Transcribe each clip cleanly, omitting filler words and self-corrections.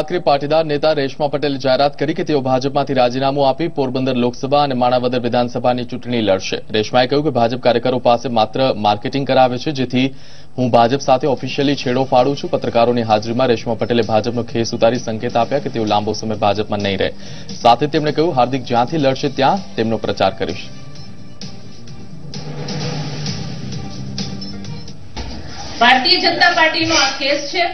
આખરે પાટીદાર નેતા રેશમા પટેલે જાહેરાત કરી કે તેઓ ભાજપમાંથી રાજીનામું આપી પોરબંદર લોકસભા અને માણાવદર વિધાનસભાની ચૂંટણી લડશે। રેશમાએ કહ્યું કે ભાજપ કાર્યકરો પાસે માત્ર માર્કેટિંગ કરાવે છે, જેથી હું ભાજપ સાથે ઓફિશિયલી છેડો ફાડું છું। પત્રકારોની હાજરીમાં રેશમા પટેલે ભાજપનો ખેસ ઉતારી સંકેત આપ્યા કે તેઓ લાંબો સમય ભાજપમાં નહીં રહે। સાથે તેમણે કહ્યું, હાર્દિક જ્યાંથી લડશે ત્યાં તેમનો પ્રચાર કરીશ। ભારતીય જનતા પાર્ટીનો આ કેસ છે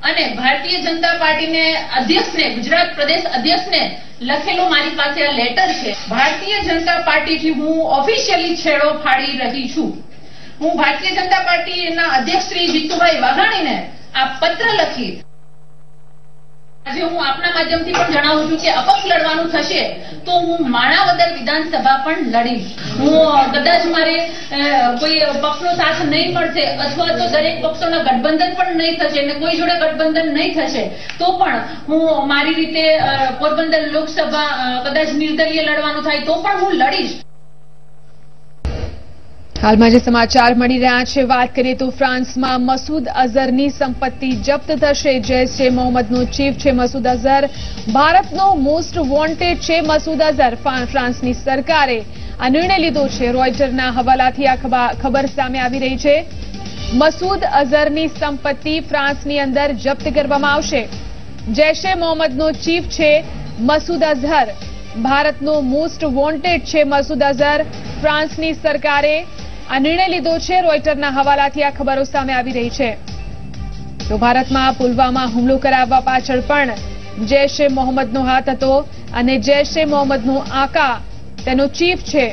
અને ભારતીય જનતા પાર્ટીને અધ્યક્ષને, ગુજરાત પ્રદેશ અધ્યક્ષને લખેલો મારી પાસે આ લેટર છે। ભારતીય જનતા પાર્ટીથી હું ઓફિશિયલી છેડો ફાડી રહી છું। હું ભારતીય જનતા પાર્ટીના અધ્યક્ષ શ્રી જીતુભાઈ વાઘાણીને આ પત્ર લખી આજે હું આપના માધ્યમથી પણ જણાવું છું કે અપક્ષ લડવાનું થશે તો હું માણાવદર વિધાનસભા પણ લડીશ। હું કદાચ મારે કોઈ પક્ષનો સાથ નહીં મળશે અથવા તો દરેક પક્ષોના ગઠબંધન પણ નહીં થશે અને કોઈ જોડે ગઠબંધન નહીં થશે તો પણ હું મારી રીતે પોરબંદર લોકસભા કદાચ નિર્દલીય લડવાનું થાય તો પણ હું લડીશ। હાલમાં જે સમાચાર મળી રહ્યા છે, વાત કરીએ તો ફ્રાન્સમાં મસૂદ અઝહરની સંપત્તિ જપ્ત થશે। જૈશ એ મોહમ્મદનો ચીફ છે મસૂદ અઝહર, ભારતનો મોસ્ટ વોન્ટેડ છે મસૂદ અઝહર। ફ્રાન્સની સરકારે આ નિર્ણય લીધો છે। રોયટરના હવાલાથી આ ખબર સામે આવી રહી છે। મસૂદ અઝહરની સંપત્તિ ફ્રાન્સની અંદર જપ્ત કરવામાં આવશે। જૈશ એ મોહમ્મદનો ચીફ છે મસૂદ અઝહર, ભારતનો મોસ્ટ વોન્ટેડ છે મસૂદ અઝહર। ફ્રાન્સની સરકારે આ નિર્ણય લીધો છે। રોયટરના હવાલાથી આ ખબરો સામે આવી રહી છે। તો ભારતમાં પુલવામા હુમલો કરાવવા પાછળ પણ જૈશ એ મોહમ્મદનો હાથ હતો અને જૈશ એ મોહમ્મદનો આકા, તેનો ચીફ છે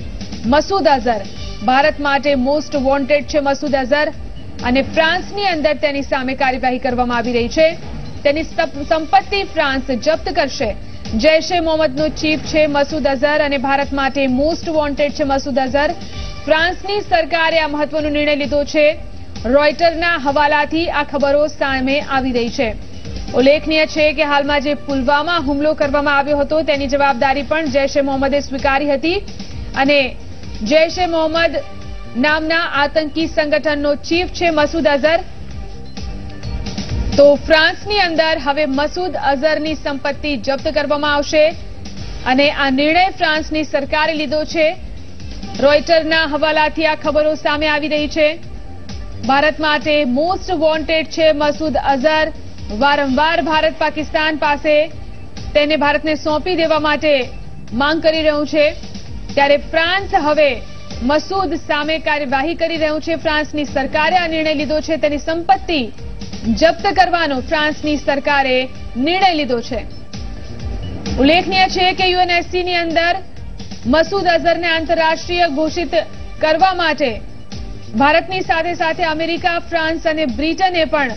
મસૂદ અઝહર। ભારત માટે મોસ્ટ વોન્ટેડ છે મસૂદ અઝહર અને ફ્રાન્સની અંદર તેની સામે કાર્યવાહી કરવામાં આવી રહી છે। તેની સંપત્તિ ફ્રાન્સ જપ્ત કરશે। જૈશ એ મોહમ્મદનો ચીફ છે મસૂદ અઝહર અને ભારત માટે મોસ્ટ વોન્ટેડ છે મસૂદ અઝહર। ફ્રાન્સની સરકારે આ મહત્વનો નિર્ણય લીધો છે। રોયટરના હવાલાથી આ ખબરો સામે આવી રહી છે। ઉલ્લેખનીય છે કે હાલમાં જે પુલવામા હુમલો કરવામાં આવ્યો હતો તેની જવાબદારી પણ જૈશ એ મોહમ્મદે સ્વીકારી હતી અને જૈશ એ મોહમ્મદ નામના આતંકી સંગઠનનો ચીફ છે મસૂદ અઝહર। તો ફ્રાન્સની અંદર હવે મસૂદ અઝહરની સંપત્તિ જપ્ત કરવામાં આવશે અને આ નિર્ણય ફ્રાન્સની સરકારે લીધો છે। રોયટરના હવાલાથી આ ખબરો સામે આવી રહી છે। ભારત માટે મોસ્ટ વોન્ટેડ છે મસૂદ અઝહર। વારંવાર ભારત પાકિસ્તાન પાસે તેને ભારતને સોંપી દેવા માટે માંગ કરી રહ્યું છે, ત્યારે ફ્રાન્સ હવે મસૂદ સામે કાર્યવાહી કરી રહ્યું છે। ફ્રાન્સની સરકારે આ નિર્ણય લીધો છે। તેની સંપત્તિ જપ્ત કરવાનો ફ્રાન્સની સરકારે નિર્ણય લીધો છે। ઉલ્લેખનીય છે કે યુએનએસસીની અંદર મસૂદ અઝહરને આંતરરાષ્ટ્રીય ઘોષિત કરવા માટે ભારતની સાથે સાથે અમેરિકા, ફ્રાન્સ અને બ્રિટને પણ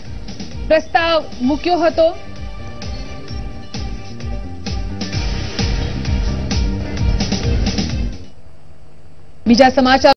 પ્રસ્તાવ મૂક્યો હતો। બીજા સમાચાર